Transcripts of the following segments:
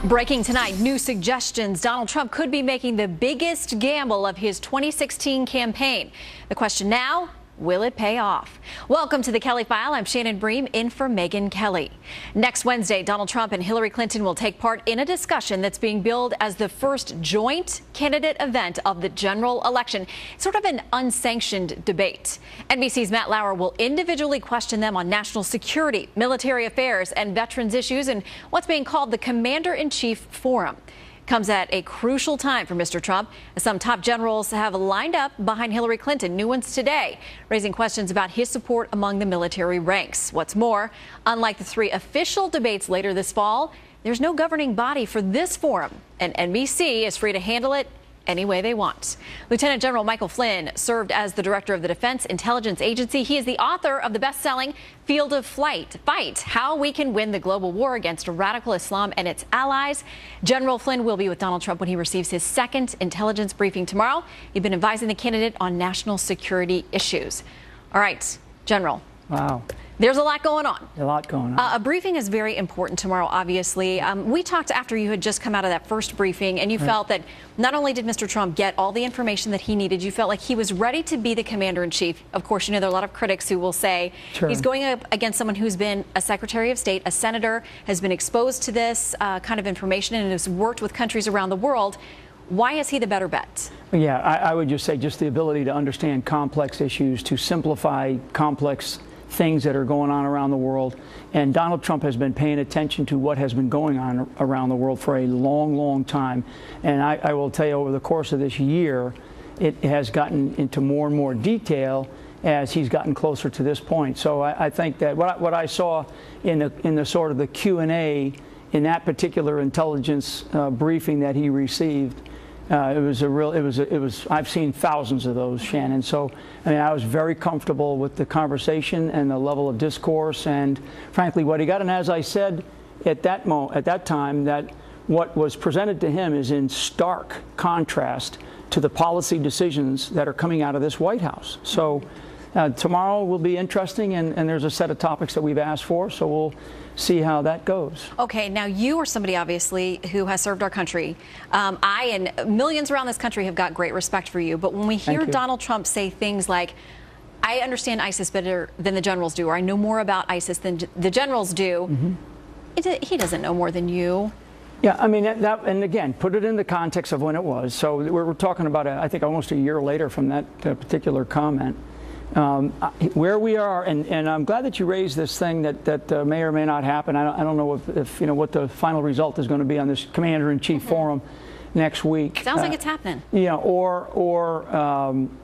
Breaking tonight, new suggestions Donald Trump could be making the biggest gamble of his 2016 campaign. The question now, will it pay off? Welcome to the Kelly File. I'm Shannon Bream, in for Megyn Kelly. Next Wednesday, Donald Trump and Hillary Clinton will take part in a discussion that's being billed as the first joint candidate event of the general election. It's sort of an unsanctioned debate. NBC's Matt Lauer will individually question them on national security, military affairs, and veterans issues in what's being called the Commander-in-Chief Forum. Comes at a crucial time for Mr. Trump, as some top generals have lined up behind Hillary Clinton, new ones today, raising questions about his support among the military ranks. What's more, unlike the three official debates later this fall, there's no governing body for this forum, and NBC is free to handle it any way they want. Lieutenant General Michael Flynn served as the director of the Defense Intelligence Agency. He is the author of the best-selling Field of Fight, How We Can Win the Global War Against Radical Islam and Its Allies. General Flynn will be with Donald Trump when he receives his second intelligence briefing tomorrow. He's been advising the candidate on national security issues. All right, General. Wow. There's a lot going on. A lot going on. A briefing is very important tomorrow, obviously. We talked after you had just come out of that first briefing, and you felt that not only did Mr. Trump get all the information that he needed, you felt like he was ready to be the commander-in-chief. Of course, you know, there are a lot of critics who will say he's going up against someone who's been a Secretary of State, a senator, has been exposed to this kind of information and has worked with countries around the world. Why is he the better bet? Yeah, I would just say just the ability to understand complex issues, to simplify complex things that are going on around the world. And Donald Trump has been paying attention to what has been going on around the world for a long, long time. And I will tell you, over the course of this year, it has gotten into more and more detail as he's gotten closer to this point. So I think that what I saw in the sort of the Q&A in that particular intelligence briefing that he received, I've seen thousands of those, Shannon. So, I mean, I was very comfortable with the conversation and the level of discourse and, frankly, what he got. And as I said at that time, that what was presented to him is in stark contrast to the policy decisions that are coming out of this White House. So tomorrow will be interesting, and there's a set of topics that we've asked for, so we'll see how that goes. Okay, now you are somebody, obviously, who has served our country. I and millions around this country have got great respect for you, but when we hear Donald Trump say things like, I understand ISIS better than the generals do, or I know more about ISIS than the generals do, he doesn't know more than you. Yeah, I mean, and again, put it in the context of when it was. So we're talking about, I think, almost a year later from that particular comment. Where we are, and I'm glad that you raised this thing that may or may not happen. I don't know if you know what the final result is going to be on this Commander-in-Chief forum next week. Sounds like it's happening. Yeah, or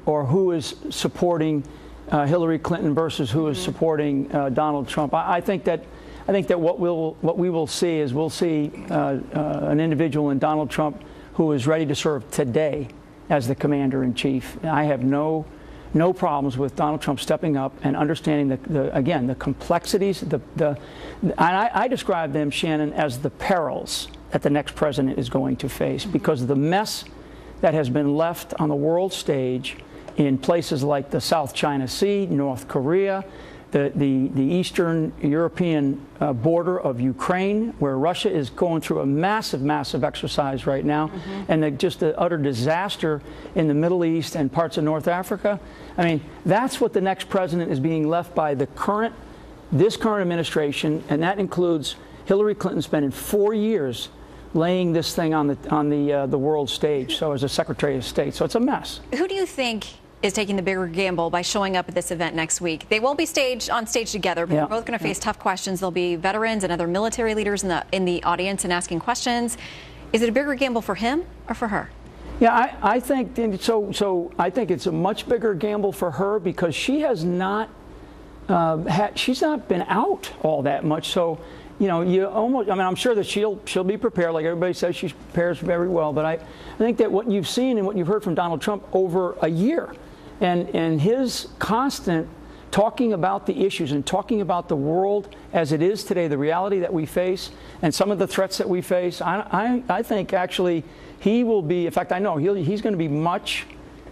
who is supporting Hillary Clinton versus who is supporting Donald Trump. I think that what we will see is we'll see an individual in Donald Trump who is ready to serve today as the Commander-in-Chief. I have no problems with Donald Trump stepping up and understanding the complexities. I describe them, Shannon, as the perils that the next president is going to face, because of the mess that has been left on the world stage in places like the South China Sea, North Korea, the Eastern European border of Ukraine, where Russia is going through a massive exercise right now, and just the utter disaster in the Middle East and parts of North Africa. I mean, that's what the next president is being left by this current administration, and that includes Hillary Clinton spending 4 years laying this thing on the world stage. So as a Secretary of State, so it's a mess. Who do you think is taking the bigger gamble by showing up at this event next week? They won't be on stage together, but they're both going to face tough questions. There'll be veterans and other military leaders in the audience and asking questions. Is it a bigger gamble for him or for her? Yeah, I think so. I think it's a much bigger gamble for her because she has not she's not been out all that much. So, you know, I mean, I'm sure that she'll be prepared. Like everybody says, she prepares very well. But I think that what you've seen and what you've heard from Donald Trump over a year, and his constant talking about the issues and talking about the world as it is today, the reality that we face, and some of the threats that we face, I think actually he will be. In fact, I know he's going to be much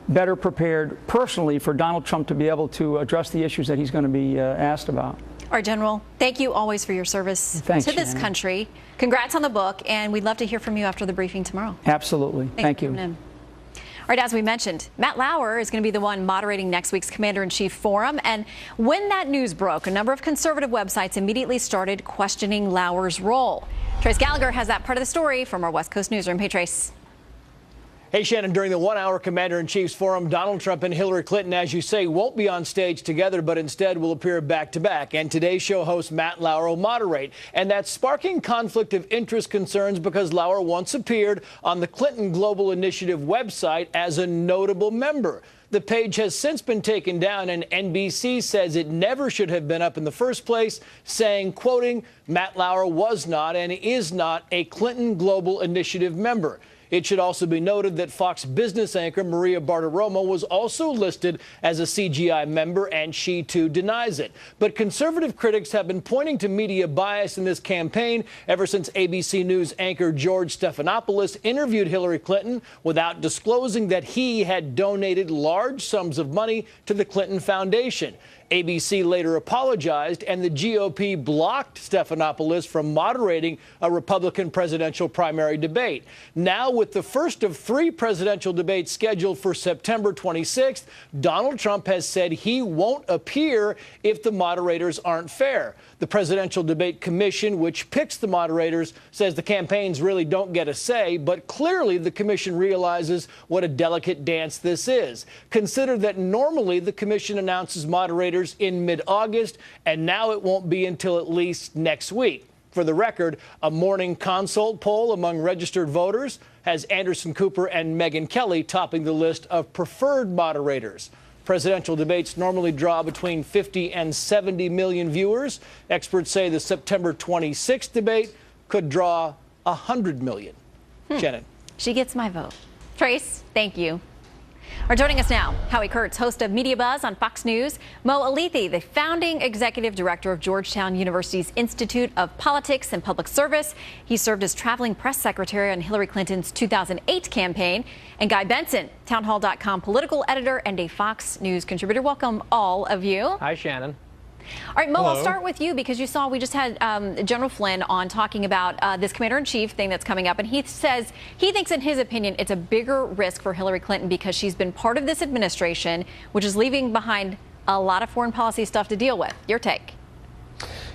better prepared personally for Donald Trump to be able to address the issues that he's going to be asked about. Our General, thank you always for your service to this country. Congrats on the book, and we'd love to hear from you after the briefing tomorrow. Absolutely. Thank you. All right, as we mentioned, Matt Lauer is going to be the one moderating next week's Commander-in-Chief Forum. And when that news broke, a number of conservative websites immediately started questioning Lauer's role. Trace Gallagher has that part of the story from our West Coast newsroom. Hey, Trace. Hey, Shannon, during the one-hour Commander-in-Chief's forum, Donald Trump and Hillary Clinton, as you say, won't be on stage together, but instead will appear back-to-back. And today's show host Matt Lauer will moderate. And that's sparking conflict of interest concerns because Lauer once appeared on the Clinton Global Initiative website as a notable member. The page has since been taken down, and NBC says it never should have been up in the first place, saying, quoting, Matt Lauer was not and is not a Clinton Global Initiative member. It should also be noted that Fox Business anchor Maria Bartiromo was also listed as a CGI member, and she, too, denies it. But conservative critics have been pointing to media bias in this campaign ever since ABC News anchor George Stephanopoulos interviewed Hillary Clinton without disclosing that he had donated large sums of money to the Clinton Foundation. ABC later apologized, and the GOP blocked Stephanopoulos from moderating a Republican presidential primary debate. Now, with the first of 3 presidential debates scheduled for September 26th, Donald Trump has said he won't appear if the moderators aren't fair. The Presidential Debate Commission, which picks the moderators, says the campaigns really don't get a say, but clearly the commission realizes what a delicate dance this is. Consider that normally the commission announces moderators in mid-August, and now it won't be until at least next week. For the record, a morning consult poll among registered voters has Anderson Cooper and Megyn Kelly topping the list of preferred moderators. Presidential debates normally draw between 50 and 70 million viewers. Experts say the September 26th debate could draw 100 million. Shannon. She gets my vote. Trace, thank you. Joining us now, Howie Kurtz, host of Media Buzz on Fox News. Mo Alithi, the founding executive director of Georgetown University's Institute of Politics and Public Service. He served as traveling press secretary on Hillary Clinton's 2008 campaign. And Guy Benson, townhall.com political editor and a Fox News contributor. Welcome, all of you. Hi, Shannon. All right, Mo, Hello. I'll start with you because you saw we just had General Flynn on talking about this commander-in-chief thing that's coming up. And he says he thinks, in his opinion, it's a bigger risk for Hillary Clinton because she's been part of this administration, which is leaving behind a lot of foreign policy stuff to deal with. Your take?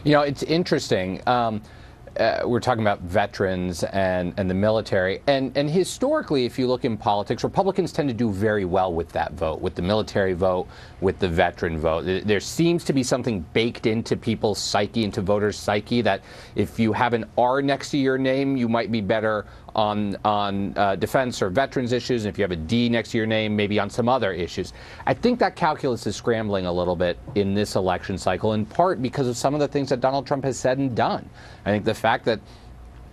You know, it's interesting. We're talking about veterans and the military. And historically, if you look in politics, Republicans tend to do very well with that vote, with the military vote, with the veteran vote. There seems to be something baked into people's psyche, into voters' psyche, that if you have an R next to your name, you might be better on defense or veterans issues. And if you have a D next to your name, maybe on some other issues. I think that calculus is scrambling a little bit in this election cycle, in part because of some of the things that Donald Trump has said and done. I think the fact that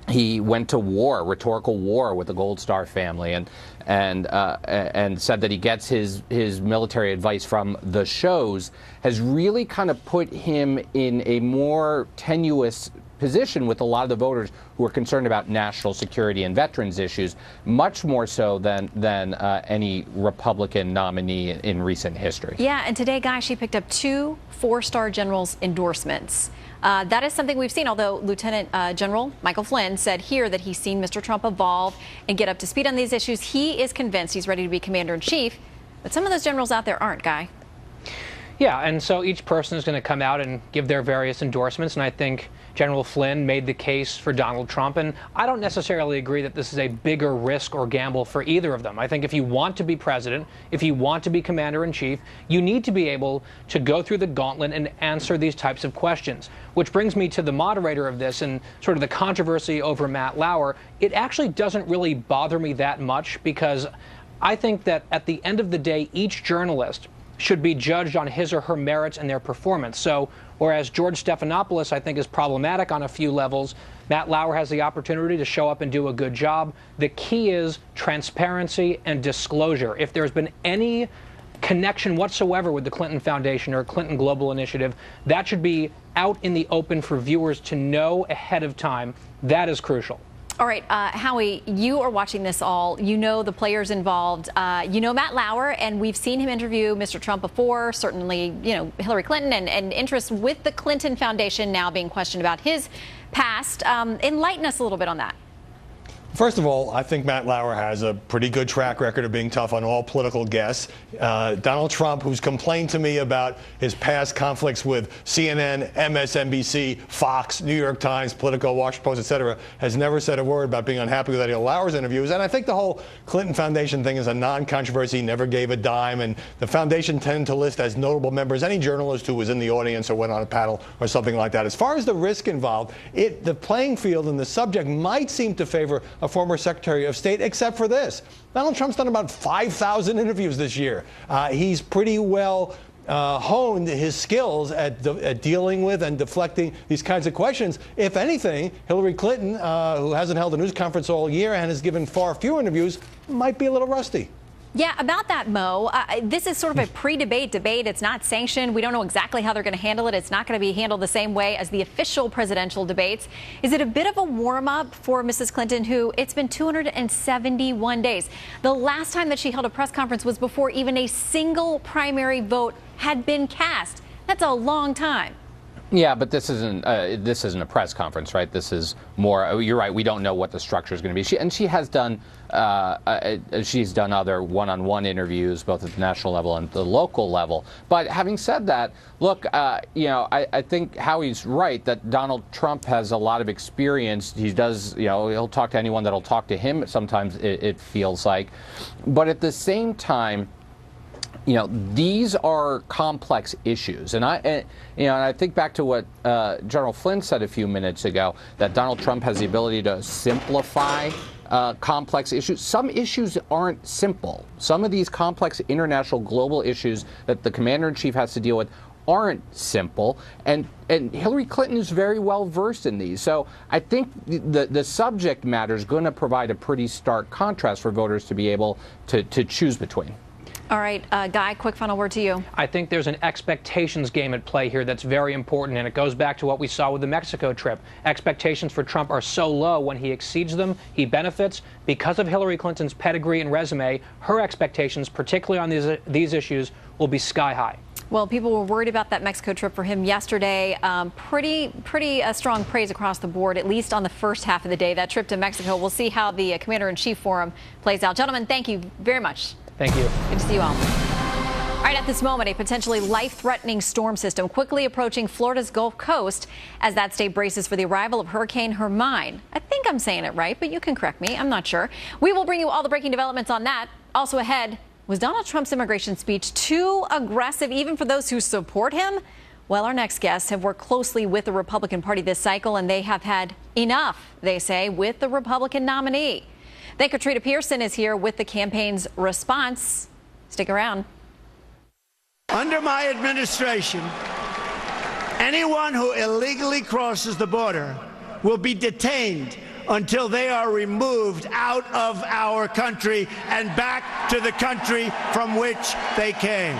he went to war, rhetorical war, with the Gold Star family, and said that he gets his military advice from the shows, has really kind of put him in a more tenuous position with a lot of the voters who are concerned about national security and veterans issues, much more so than any Republican nominee in recent history. Yeah, and today, Guy, she picked up 2 4-star generals' endorsements. That is something we've seen, although Lieutenant General Michael Flynn said here that he's seen Mr. Trump evolve and get up to speed on these issues. He is convinced he's ready to be commander-in-chief, but some of those generals out there aren't, Guy. Yeah, and so each person is going to come out and give their various endorsements, and I think General Flynn made the case for Donald Trump, and I don't necessarily agree that this is a bigger risk or gamble for either of them. I think if you want to be president, if you want to be commander-in-chief, you need to be able to go through the gauntlet and answer these types of questions. Which brings me to the moderator of this and sort of the controversy over Matt Lauer. It actually doesn't really bother me that much because I think that at the end of the day, each journalist should be judged on his or her merits and their performance. So whereas George Stephanopoulos, I think, is problematic on a few levels, Matt Lauer has the opportunity to show up and do a good job. The key is transparency and disclosure. If there's been any connection whatsoever with the Clinton Foundation or Clinton Global Initiative, that should be out in the open for viewers to know ahead of time. That is crucial. All right, Howie, you are watching this all. You know the players involved. You know Matt Lauer, and we've seen him interview Mr. Trump before, certainly, you know, Hillary Clinton, and interest with the Clinton Foundation now being questioned about his past. Enlighten us a little bit on that. First of all, I think Matt Lauer has a pretty good track record of being tough on all political guests. Donald Trump, who's complained to me about his past conflicts with CNN, MSNBC, Fox, New York Times, Politico, Washington Post, etc., has never said a word about being unhappy with any of Lauer's interviews. And I think the whole Clinton Foundation thing is a non-controversy, never gave a dime. And the foundation tended to list as notable members any journalist who was in the audience or went on a panel or something like that. As far as the risk involved, the playing field and the subject might seem to favor a former Secretary of State, except for this. Donald Trump's done about 5,000 interviews this year. He's pretty well honed his skills at dealing with and deflecting these kinds of questions. If anything, Hillary Clinton, who hasn't held a news conference all year and has given far fewer interviews, might be a little rusty. Yeah, about that, Mo, this is sort of a pre-debate debate. It's not sanctioned. We don't know exactly how they're going to handle it. It's not going to be handled the same way as the official presidential debates. Is it a bit of a warm-up for Mrs. Clinton, who it's been 271 days? The last time that she held a press conference was before even a single primary vote had been cast. That's a long time. Yeah, but this isn't a press conference, right? This is more. You're right. We don't know what the structure is going to be. She has done other one-on-one interviews, both at the national level and the local level. But having said that, look, I think Howie's right that Donald Trump has a lot of experience. He does, he'll talk to anyone that'll talk to him. Sometimes it feels like, but at the same time, these are complex issues, and I think back to what General Flynn said a few minutes ago, that Donald Trump has the ability to simplify complex issues. Some issues aren't simple. Some of these complex international global issues that the commander-in-chief has to deal with aren't simple, and Hillary Clinton is very well versed in these. So I think the subject matter is going to provide a pretty stark contrast for voters to be able to choose between. All right, Guy, quick final word to you. I think there's an expectations game at play here that's very important, and it goes back to what we saw with the Mexico trip. Expectations for Trump are so low. When he exceeds them, he benefits. Because of Hillary Clinton's pedigree and resume, her expectations, particularly on these issues, will be sky high. Well, people were worried about that Mexico trip for him yesterday. Pretty strong praise across the board, at least on the first half of the day. That trip to Mexico, we'll see how the Commander-in-Chief Forum plays out. Gentlemen, thank you very much. Thank you. Good to see you all. All right, at this moment, a potentially life-threatening storm system quickly approaching Florida's Gulf Coast as that state braces for the arrival of Hurricane Hermine. I think I'm saying it right, but you can correct me. I'm not sure. We will bring you all the breaking developments on that. Also ahead, was Donald Trump's immigration speech too aggressive even for those who support him? Well, our next guests have worked closely with the Republican Party this cycle, and they have had enough, they say, with the Republican nominee. Then Katrina Pearson is here with the campaign's response. Stick around. Under my administration, anyone who illegally crosses the border will be detained until they are removed out of our country and back to the country from which they came.